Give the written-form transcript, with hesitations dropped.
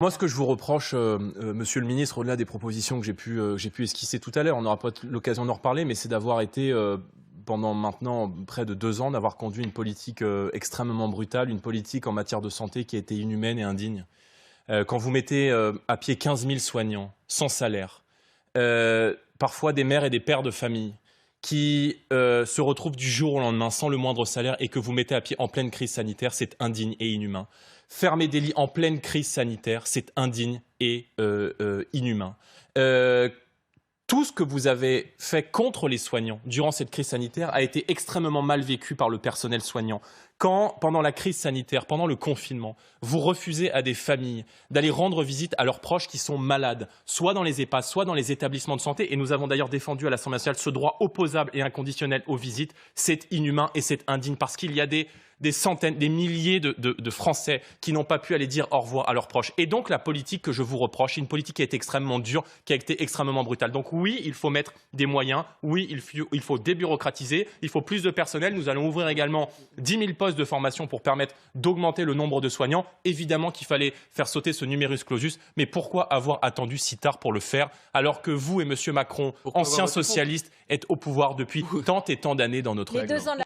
Moi, ce que je vous reproche, monsieur le ministre, au-delà des propositions que j'ai pu esquisser tout à l'heure, on n'aura pas l'occasion d'en reparler, mais c'est d'avoir été, pendant maintenant près de 2 ans, d'avoir conduit une politique extrêmement brutale, une politique en matière de santé qui a été inhumaine et indigne. Quand vous mettez à pied 15 000 soignants, sans salaire, parfois des mères et des pères de famille, qui se retrouvent du jour au lendemain sans le moindre salaire et que vous mettez à pied en pleine crise sanitaire, c'est indigne et inhumain. Fermer des lits en pleine crise sanitaire, c'est indigne et inhumain. Tout ce que vous avez fait contre les soignants durant cette crise sanitaire a été extrêmement mal vécu par le personnel soignant. Quand, pendant la crise sanitaire, pendant le confinement, vous refusez à des familles d'aller rendre visite à leurs proches qui sont malades, soit dans les EHPAD, soit dans les établissements de santé, et nous avons d'ailleurs défendu à l'Assemblée nationale ce droit opposable et inconditionnel aux visites, c'est inhumain et c'est indigne parce qu'il y a des centaines, des milliers de Français qui n'ont pas pu aller dire au revoir à leurs proches. Et donc la politique que je vous reproche, c'est une politique qui a été extrêmement dure, qui a été extrêmement brutale. Donc oui, il faut mettre des moyens, oui, il faut débureaucratiser, il faut plus de personnel. Nous allons ouvrir également 10 000 postes de formation pour permettre d'augmenter le nombre de soignants. Évidemment qu'il fallait faire sauter ce numerus clausus, mais pourquoi avoir attendu si tard pour le faire, alors que vous et M. Macron, ancien socialiste, êtes au pouvoir depuis tant et tant d'années dans notre pays.